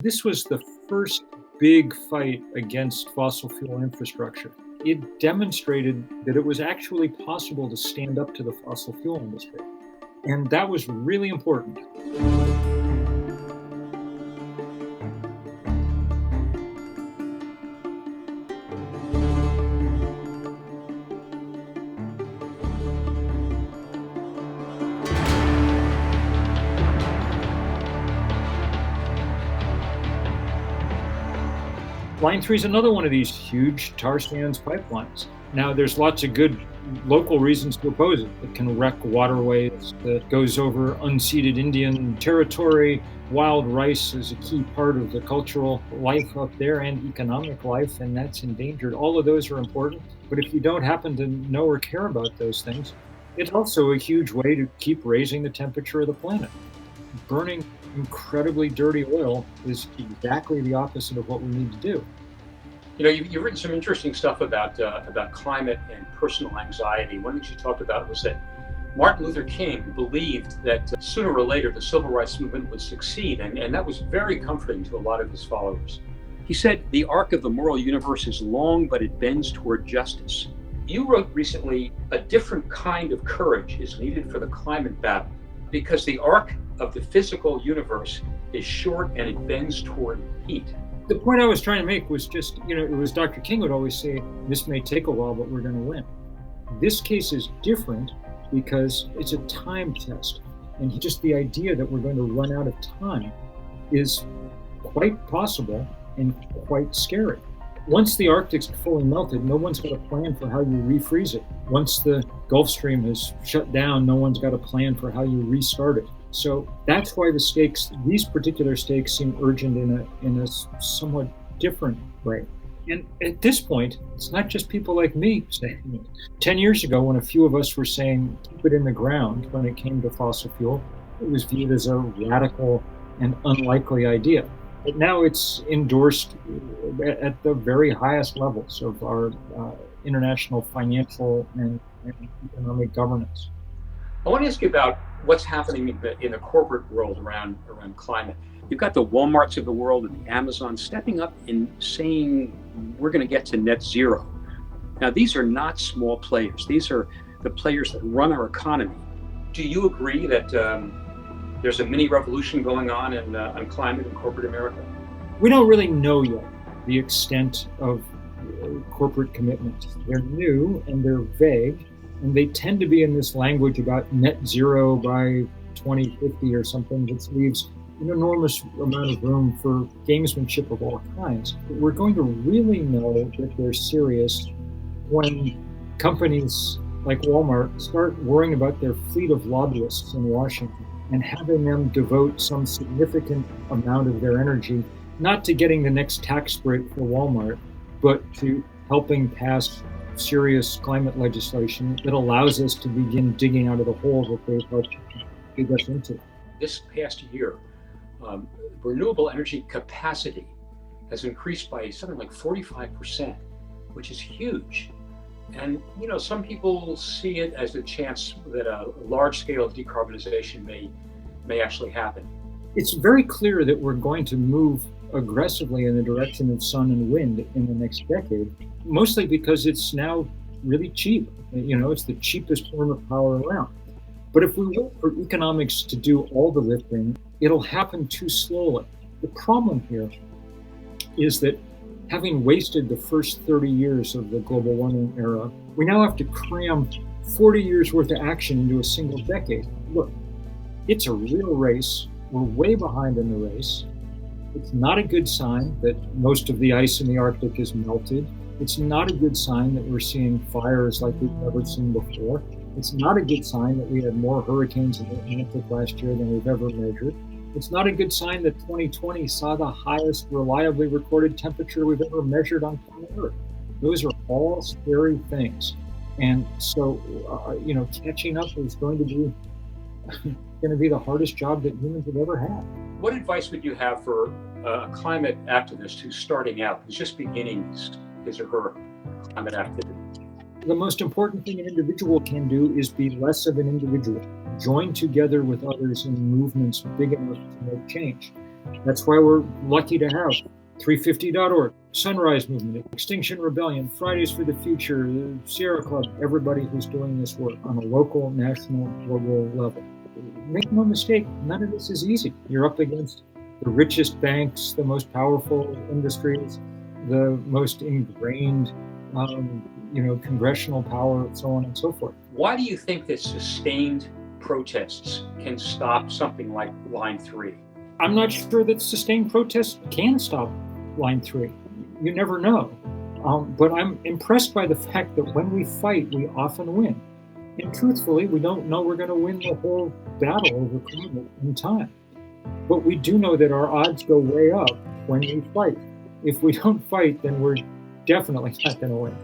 This was the first big fight against fossil fuel infrastructure. It demonstrated that it was actually possible to stand up to the fossil fuel industry. And that was really important. Line 3 is another one of these huge tar sands pipelines. Now, there's lots of good local reasons to oppose it. It can wreck waterways, that goes over unceded Indian territory. Wild rice is a key part of the cultural life up there and economic life, and that's endangered. All of those are important, but if you don't happen to know or care about those things, it's also a huge way to keep raising the temperature of the planet. Burning incredibly dirty oil is exactly the opposite of what we need to do. You know, you've written some interesting stuff about climate and personal anxiety. One thing you talked about was that Martin Luther King believed that sooner or later the civil rights movement would succeed, and that was very comforting to a lot of his followers. He said, "The arc of the moral universe is long, but it bends toward justice." You wrote recently, "A different kind of courage is needed for the climate battle because the arc of the physical universe is short and it bends toward heat." The point I was trying to make was just, it was Dr. King would always say, this may take a while, but we're going to win. This case is different because it's a time test. And just the idea that we're going to run out of time is quite possible and quite scary. Once the Arctic's fully melted, no one's got a plan for how you refreeze it. Once the Gulf Stream is shut down, no one's got a plan for how you restart it. So that's why these particular stakes seem urgent in a somewhat different way. And at this point, it's not just people like me saying it. 10 years ago, when a few of us were saying, keep it in the ground when it came to fossil fuel, it was viewed as a radical and unlikely idea. But now it's endorsed at the very highest levels of our international financial and economic governance. I want to ask you about what's happening in the corporate world around climate. You've got the Walmarts of the world and the Amazon stepping up and saying we're going to get to net zero. Now, these are not small players. These are the players that run our economy. Do you agree that there's a mini revolution going on climate in corporate America? We don't really know yet the extent of corporate commitments. They're new and they're vague. And they tend to be in this language about net zero by 2050 or something, which leaves an enormous amount of room for gamesmanship of all kinds. We're going to really know that they're serious when companies like Walmart start worrying about their fleet of lobbyists in Washington and having them devote some significant amount of their energy, not to getting the next tax break for Walmart, but to helping pass serious climate legislation that allows us to begin digging out of the hole that they've helped dig us into. This past year, renewable energy capacity has increased by something like 45%, which is huge. And some people see it as a chance that a large scale of decarbonization may actually happen. It's very clear that we're going to move aggressively in the direction of sun and wind in the next decade, mostly because it's now really cheap. It's the cheapest form of power around. But if we wait for economics to do all the lifting, it'll happen too slowly. The problem here is that having wasted the first 30 years of the global warming era, we now have to cram 40 years worth of action into a single decade. Look, it's a real race. We're way behind in the race. It's not a good sign that most of the ice in the Arctic is melted. It's not a good sign that we're seeing fires like we've never seen before. It's not a good sign that we had more hurricanes in the Atlantic last year than we've ever measured. It's not a good sign that 2020 saw the highest reliably recorded temperature we've ever measured on planet Earth. Those are all scary things. And so, catching up is going to be the hardest job that humans have ever had. What advice would you have for a climate activist who's starting out, who's just beginning his or her climate activity? The most important thing an individual can do is be less of an individual. Join together with others in movements big enough to make change. That's why we're lucky to have 350.org, Sunrise Movement, Extinction Rebellion, Fridays for the Future, the Sierra Club, everybody who's doing this work on a local, national, global level. Make no mistake, none of this is easy. You're up against the richest banks, the most powerful industries, the most ingrained, congressional power, so on and so forth. Why do you think that sustained protests can stop something like Line 3? I'm not sure that sustained protests can stop Line 3. You never know. But I'm impressed by the fact that when we fight, we often win. And truthfully, we don't know we're going to win the whole battle over climate in time. But we do know that our odds go way up when we fight. If we don't fight, then we're definitely not going to win.